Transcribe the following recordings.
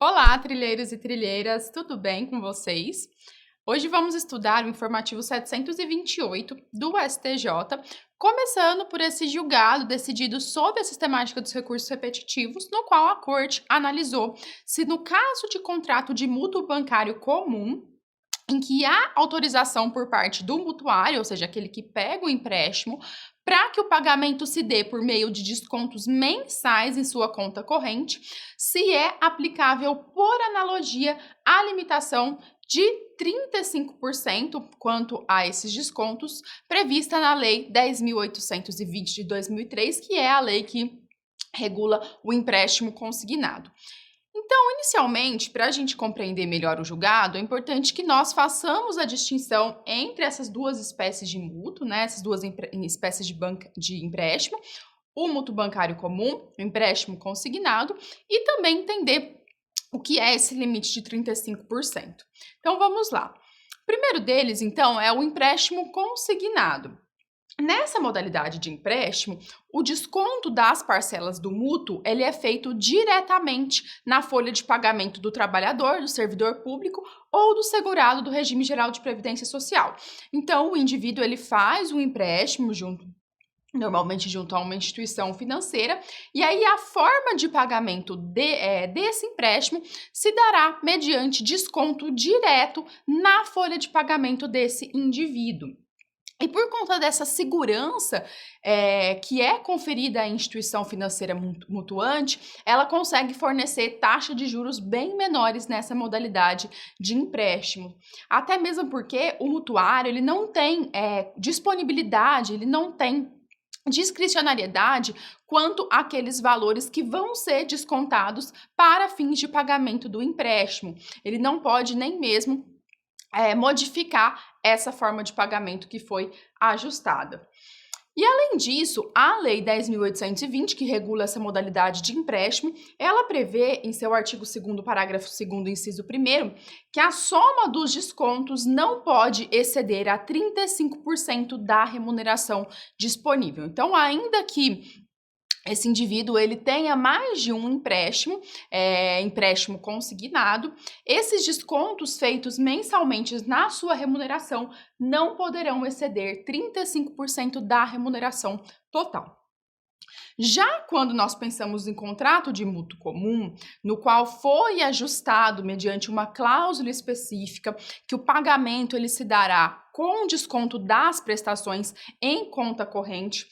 Olá, trilheiros e trilheiras, tudo bem com vocês? Hoje vamos estudar o informativo 728 do STJ, começando por esse julgado decidido sobre a sistemática dos recursos repetitivos, no qual a Corte analisou se, no caso de contrato de mútuo bancário comum, em que há autorização por parte do mutuário, ou seja, aquele que pega o empréstimo, para que o pagamento se dê por meio de descontos mensais em sua conta corrente, se é aplicável, por analogia, a limitação de 35% quanto a esses descontos prevista na Lei 10.820 de 2003, que é a lei que regula o empréstimo consignado. Então, inicialmente, para a gente compreender melhor o julgado, é importante que nós façamos a distinção entre essas duas espécies de mútuo, né, essas duas espécies de empréstimo, o mútuo bancário comum, o empréstimo consignado, e também entender o que é esse limite de 35%. Então, vamos lá. O primeiro deles, então, é o empréstimo consignado. Nessa modalidade de empréstimo, o desconto das parcelas do mútuo ele é feito diretamente na folha de pagamento do trabalhador, do servidor público ou do segurado do regime geral de previdência social. Então, o indivíduo ele faz um empréstimo normalmente junto a uma instituição financeira, e aí a forma de pagamento desse empréstimo se dará mediante desconto direto na folha de pagamento desse indivíduo. E por conta dessa segurança que é conferida à instituição financeira mutuante, ela consegue fornecer taxa de juros bem menores nessa modalidade de empréstimo. Até mesmo porque o mutuário ele não tem disponibilidade, ele não tem discricionariedade quanto àqueles valores que vão ser descontados para fins de pagamento do empréstimo. Ele não pode nem mesmo modificar essa forma de pagamento que foi ajustada. E além disso, a Lei 10.820, que regula essa modalidade de empréstimo, ela prevê em seu artigo 2º, parágrafo 2º, inciso 1º, que a soma dos descontos não pode exceder a 35% da remuneração disponível. Então, ainda que esse indivíduo ele tenha mais de um empréstimo consignado, esses descontos feitos mensalmente na sua remuneração não poderão exceder 35% da remuneração total. Já quando nós pensamos em contrato de mútuo comum, no qual foi ajustado mediante uma cláusula específica que o pagamento ele se dará com desconto das prestações em conta corrente,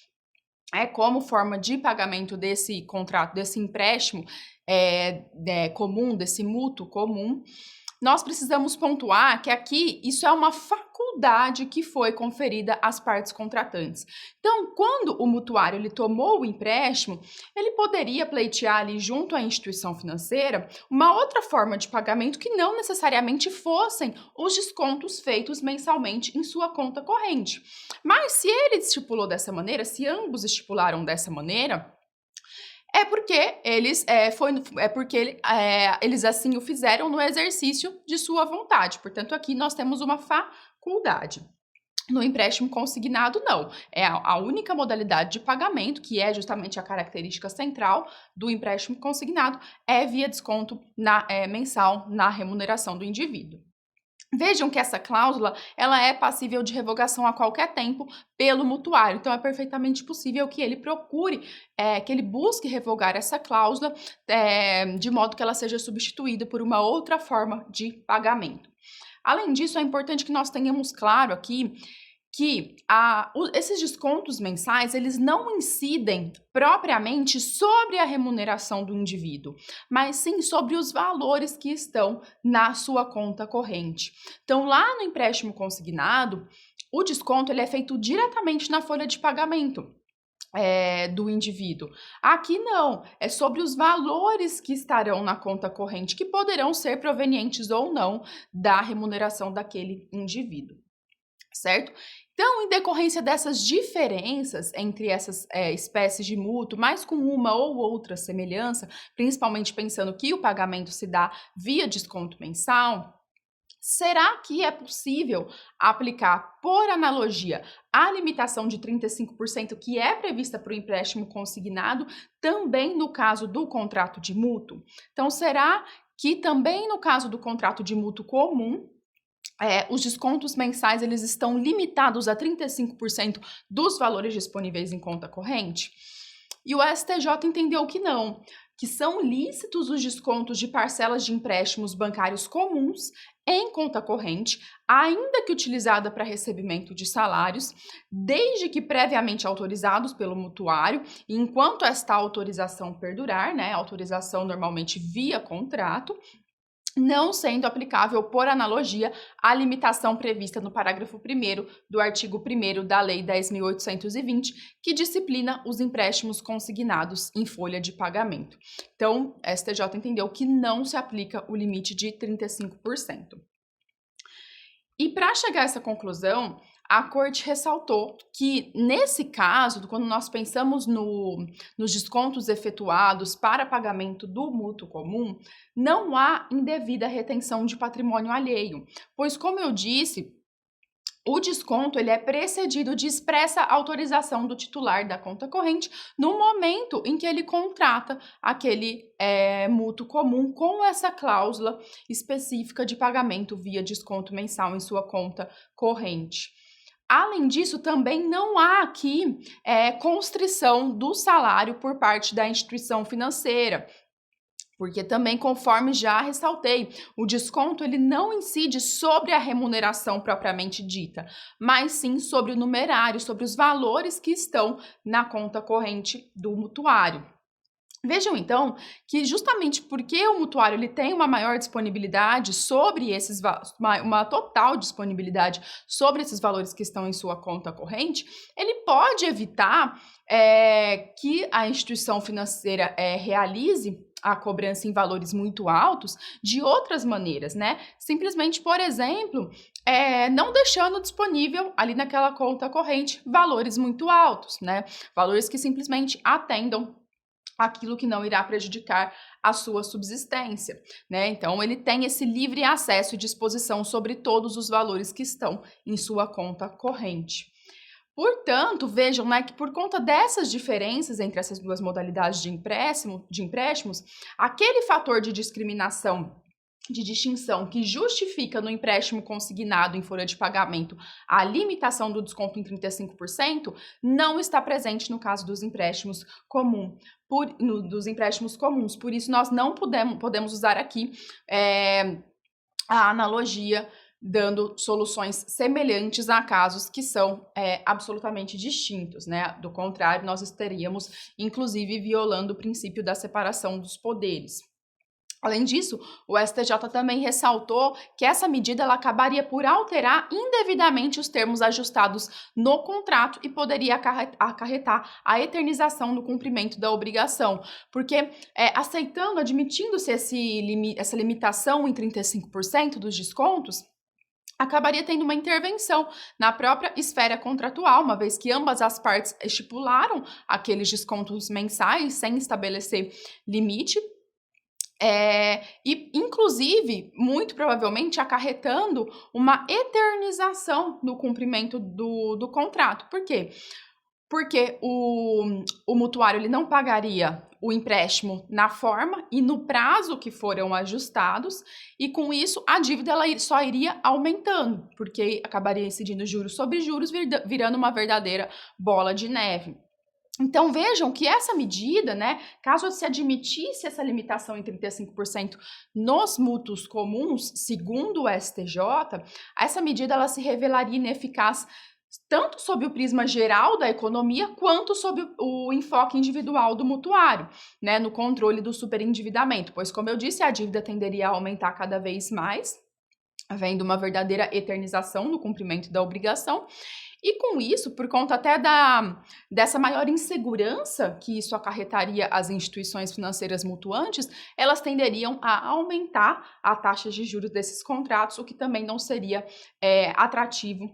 como forma de pagamento desse contrato, desse empréstimo comum, desse mútuo comum, nós precisamos pontuar que aqui isso é uma faculdade que foi conferida às partes contratantes. Então, quando o mutuário ele tomou o empréstimo, ele poderia pleitear ali junto à instituição financeira uma outra forma de pagamento que não necessariamente fossem os descontos feitos mensalmente em sua conta corrente. Mas se ele estipulou dessa maneira, se ambos estipularam dessa maneira, é porque eles assim o fizeram no exercício de sua vontade. Portanto, aqui nós temos uma faculdade. No empréstimo consignado, não. É a única modalidade de pagamento, que é justamente a característica central do empréstimo consignado, é via desconto mensal na remuneração do indivíduo. Vejam que essa cláusula ela é passível de revogação a qualquer tempo pelo mutuário, então é perfeitamente possível que ele procure, que ele busque revogar essa cláusula de modo que ela seja substituída por uma outra forma de pagamento. Além disso, é importante que nós tenhamos claro aqui que esses descontos mensais, eles não incidem propriamente sobre a remuneração do indivíduo, mas sim sobre os valores que estão na sua conta corrente. Então, lá no empréstimo consignado, o desconto ele é feito diretamente na folha de pagamento do indivíduo. Aqui não, é sobre os valores que estarão na conta corrente, que poderão ser provenientes ou não da remuneração daquele indivíduo. Certo? Então, em decorrência dessas diferenças entre essas espécies de mútuo, mas com uma ou outra semelhança, principalmente pensando que o pagamento se dá via desconto mensal, será que é possível aplicar, por analogia, a limitação de 35% que é prevista para o empréstimo consignado também no caso do contrato de mútuo? Então, será que também no caso do contrato de mútuo comum, os descontos mensais eles estão limitados a 35% dos valores disponíveis em conta corrente. E o STJ entendeu que não, que são lícitos os descontos de parcelas de empréstimos bancários comuns em conta corrente, ainda que utilizada para recebimento de salários, desde que previamente autorizados pelo mutuário, e enquanto esta autorização perdurar, né, autorização normalmente via contrato, não sendo aplicável, por analogia, a limitação prevista no parágrafo 1º do artigo 1º da Lei 10.820, que disciplina os empréstimos consignados em folha de pagamento. Então, a STJ entendeu que não se aplica o limite de 35%. E para chegar a essa conclusão, a Corte ressaltou que, nesse caso, quando nós pensamos nos descontos efetuados para pagamento do mútuo comum, não há indevida retenção de patrimônio alheio, pois, como eu disse, o desconto ele é precedido de expressa autorização do titular da conta corrente no momento em que ele contrata aquele mútuo comum com essa cláusula específica de pagamento via desconto mensal em sua conta corrente. Além disso, também não há aqui constrição do salário por parte da instituição financeira, porque também, conforme já ressaltei, o desconto ele não incide sobre a remuneração propriamente dita, mas sim sobre o numerário, sobre os valores que estão na conta corrente do mutuário. Vejam, então, que justamente porque o mutuário ele tem uma maior disponibilidade sobre uma total disponibilidade sobre esses valores que estão em sua conta corrente, ele pode evitar que a instituição financeira realize a cobrança em valores muito altos de outras maneiras, né? Simplesmente, por exemplo, não deixando disponível ali naquela conta corrente valores muito altos, né? Valores que simplesmente atendam aquilo que não irá prejudicar a sua subsistência, né? Então, ele tem esse livre acesso e disposição sobre todos os valores que estão em sua conta corrente. Portanto, vejam, né, que por conta dessas diferenças entre essas duas modalidades de empréstimos, aquele fator de discriminação, de distinção que justifica no empréstimo consignado em folha de pagamento a limitação do desconto em 35%, não está presente no caso dos empréstimos comuns. Por isso, nós não podemos usar aqui a analogia dando soluções semelhantes a casos que são absolutamente distintos, né? Do contrário, nós estaríamos, inclusive, violando o princípio da separação dos poderes. Além disso, o STJ também ressaltou que essa medida ela acabaria por alterar indevidamente os termos ajustados no contrato e poderia acarretar a eternização do cumprimento da obrigação, porque admitindo-se essa limitação em 35% dos descontos, acabaria tendo uma intervenção na própria esfera contratual, uma vez que ambas as partes estipularam aqueles descontos mensais sem estabelecer limite, e inclusive, muito provavelmente, acarretando uma eternização no cumprimento do contrato. Por quê? Porque o mutuário ele não pagaria o empréstimo na forma e no prazo que foram ajustados, e com isso a dívida ela só iria aumentando, porque acabaria incidindo juros sobre juros, virando uma verdadeira bola de neve. Então, vejam que essa medida, né, caso se admitisse essa limitação em 35% nos mútuos comuns, segundo o STJ, essa medida ela se revelaria ineficaz tanto sob o prisma geral da economia, quanto sob o enfoque individual do mutuário, né, no controle do superendividamento, pois, como eu disse, a dívida tenderia a aumentar cada vez mais, havendo uma verdadeira eternização no cumprimento da obrigação. E com isso, por conta até dessa maior insegurança que isso acarretaria às instituições financeiras mutuantes, elas tenderiam a aumentar a taxa de juros desses contratos, o que também não seria atrativo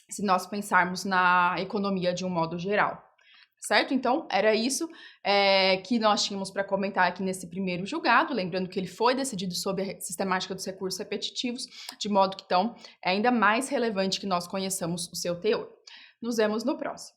se nós pensarmos na economia de um modo geral. Certo? Então, era isso que nós tínhamos para comentar aqui nesse primeiro julgado, lembrando que ele foi decidido sob a sistemática dos recursos repetitivos, de modo que, então, é ainda mais relevante que nós conheçamos o seu teor. Nos vemos no próximo.